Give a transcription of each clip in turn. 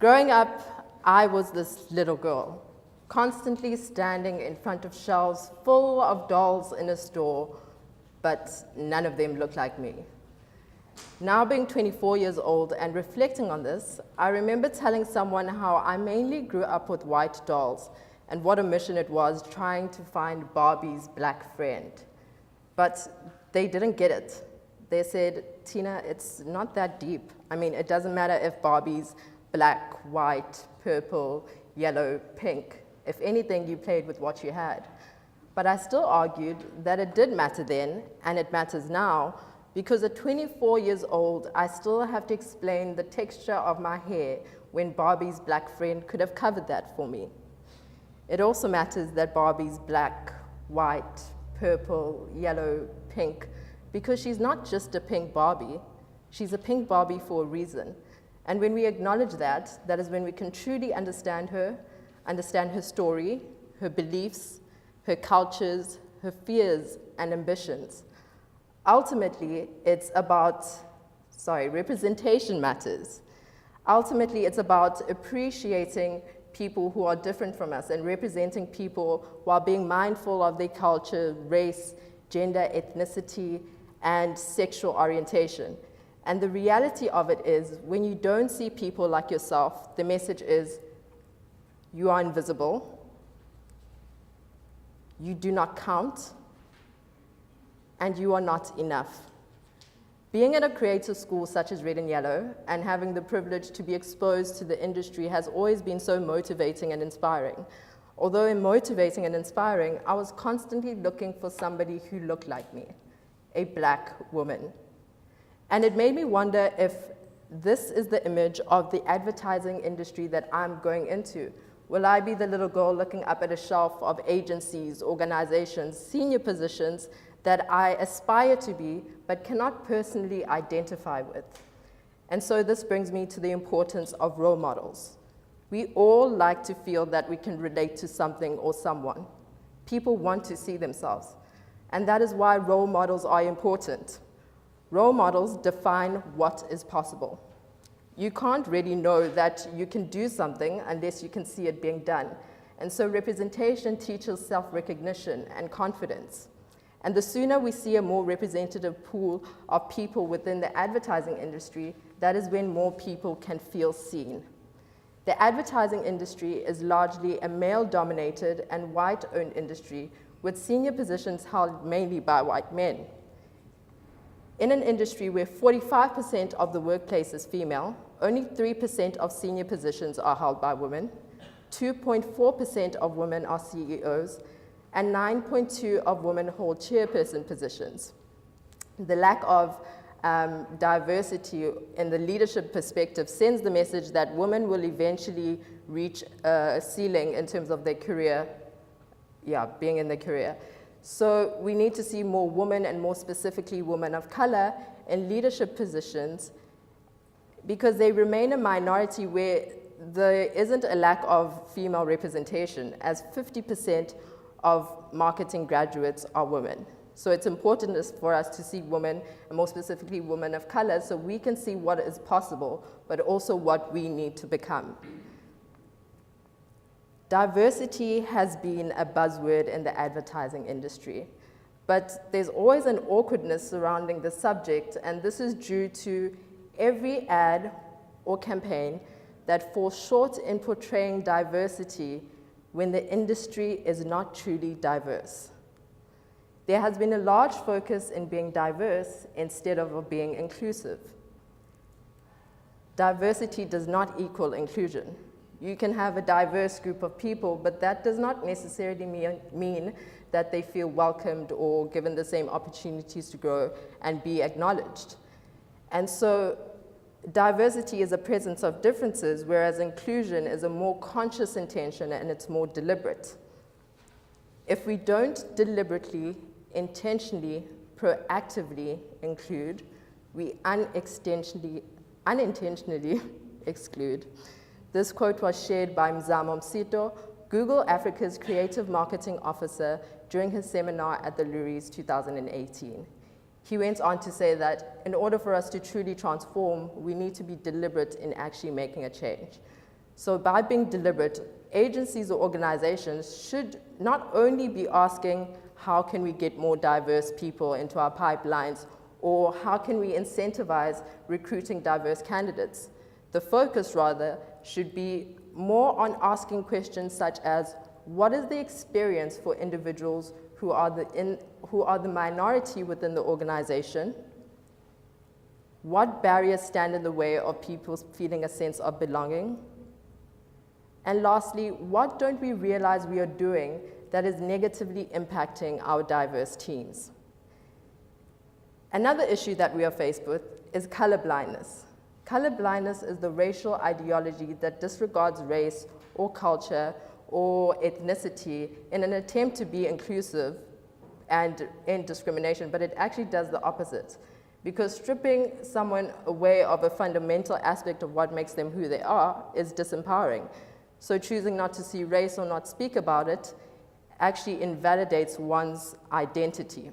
Growing up, I was this little girl, constantly standing in front of shelves full of dolls in a store, but none of them looked like me. Now being 24 years old and reflecting on this, I remember telling someone how I mainly grew up with white dolls and what a mission it was trying to find Barbie's black friend. But they didn't get it. They said, Tina, it's not that deep. I mean, it doesn't matter if Barbie's black, white, purple, yellow, pink. If anything, you played with what you had. But I still argued that it did matter then, and it matters now, because at 24 years old, I still have to explain the texture of my hair when Barbie's black friend could have covered that for me. It also matters that Barbie's black, white, purple, yellow, pink, because she's not just a pink Barbie, she's a pink Barbie for a reason. And when we acknowledge that, that is when we can truly understand her story, her beliefs, her cultures, her fears and ambitions. Ultimately, it's about, representation matters. Ultimately, it's about appreciating people who are different from us and representing people while being mindful of their culture, race, gender, ethnicity, and sexual orientation. And the reality of it is, when you don't see people like yourself, the message is, you are invisible, you do not count, and you are not enough. Being at a creative school such as Red and Yellow and having the privilege to be exposed to the industry has always been so motivating and inspiring. Although motivating and inspiring, I was constantly looking for somebody who looked like me, a black woman. And it made me wonder if this is the image of the advertising industry that I'm going into. Will I be the little girl looking up at a shelf of agencies, organizations, senior positions that I aspire to be, but cannot personally identify with? And so this brings me to the importance of role models. We all like to feel that we can relate to something or someone. People want to see themselves. And that is why role models are important. Role models define what is possible. You can't really know that you can do something unless you can see it being done. And so representation teaches self-recognition and confidence. And the sooner we see a more representative pool of people within the advertising industry, that is when more people can feel seen. The advertising industry is largely a male-dominated and white-owned industry, with senior positions held mainly by white men. In an industry where 45% of the workplace is female, only 3% of senior positions are held by women, 2.4% of women are CEOs, and 9.2% of women hold chairperson positions. The lack of diversity in the leadership perspective sends the message that women will eventually reach a ceiling in terms of their career, being in their career. So we need to see more women, and more specifically women of color, in leadership positions, because they remain a minority where there isn't a lack of female representation, as 50% of marketing graduates are women. So it's important for us to see women, and more specifically women of color, so we can see what is possible, but also what we need to become. Diversity has been a buzzword in the advertising industry, but there's always an awkwardness surrounding the subject, and this is due to every ad or campaign that falls short in portraying diversity when the industry is not truly diverse. There has been a large focus in being diverse instead of being inclusive. Diversity does not equal inclusion. You can have a diverse group of people, but that does not necessarily mean that they feel welcomed or given the same opportunities to grow and be acknowledged. And so diversity is a presence of differences, whereas inclusion is a more conscious intention and it's more deliberate. If we don't deliberately, intentionally, proactively include, we unintentionally exclude. This quote was shared by Mzamo Msito, Google Africa's Creative Marketing Officer, during his seminar at the Lourdes 2018. He went on to say that in order for us to truly transform, we need to be deliberate in actually making a change. So by being deliberate, agencies or organizations should not only be asking, how can we get more diverse people into our pipelines, or how can we incentivize recruiting diverse candidates? The focus, rather, should be more on asking questions such as, what is the experience for individuals who are the minority within the organization? What barriers stand in the way of people feeling a sense of belonging? And lastly, what don't we realize we are doing that is negatively impacting our diverse teams? Another issue that we are faced with is color blindness. Color blindness is the racial ideology that disregards race or culture or ethnicity in an attempt to be inclusive and end discrimination, but it actually does the opposite. Because stripping someone away of a fundamental aspect of what makes them who they are is disempowering. So choosing not to see race or not speak about it actually invalidates one's identity.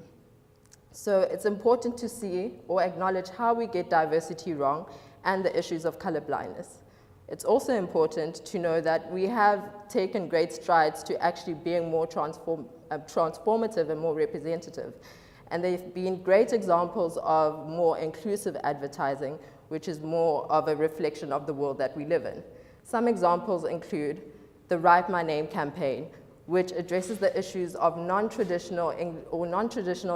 So it's important to see or acknowledge how we get diversity wrong and the issues of color blindness. It's also important to know that we have taken great strides to actually being more transformative and more representative. And they've been great examples of more inclusive advertising, which is more of a reflection of the world that we live in. Some examples include the Write My Name campaign, which addresses the issues of non-traditional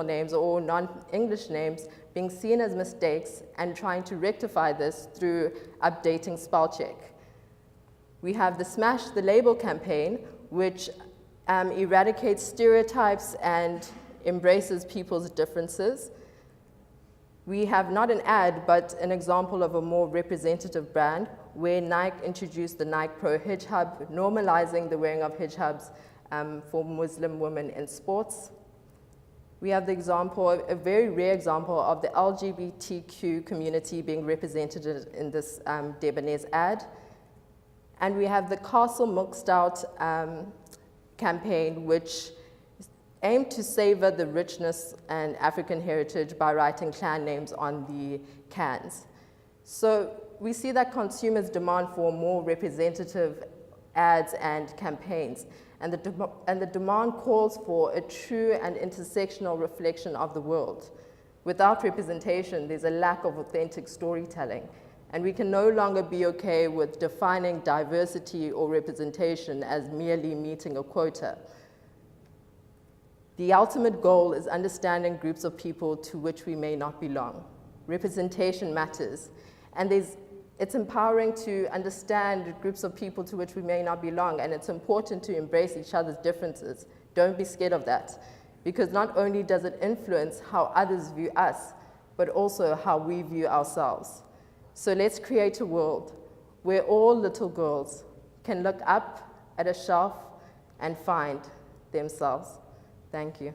names or non-English names being seen as mistakes and trying to rectify this through updating spell check. We have the Smash the Label campaign, which eradicates stereotypes and embraces people's differences. We have not an ad, but an example of a more representative brand where Nike introduced the Nike Pro hijab, normalizing the wearing of hijabs for Muslim women in sports. We have the example, a very rare example of the LGBTQ community being represented in this Debonairs ad. And we have the Castle Milk Stout campaign, which aimed to savor the richness and African heritage by writing clan names on the cans. So we see that consumers demand for more representative ads and campaigns, and the demand calls for a true and intersectional reflection of the world. Without representation, there's a lack of authentic storytelling, and we can no longer be okay with defining diversity or representation as merely meeting a quota. The ultimate goal is understanding groups of people to which we may not belong. Representation matters, and it's empowering to understand groups of people to which we may not belong, and it's important to embrace each other's differences. Don't be scared of that, because not only does it influence how others view us, but also how we view ourselves. So let's create a world where all little girls can look up at a shelf and find themselves. Thank you.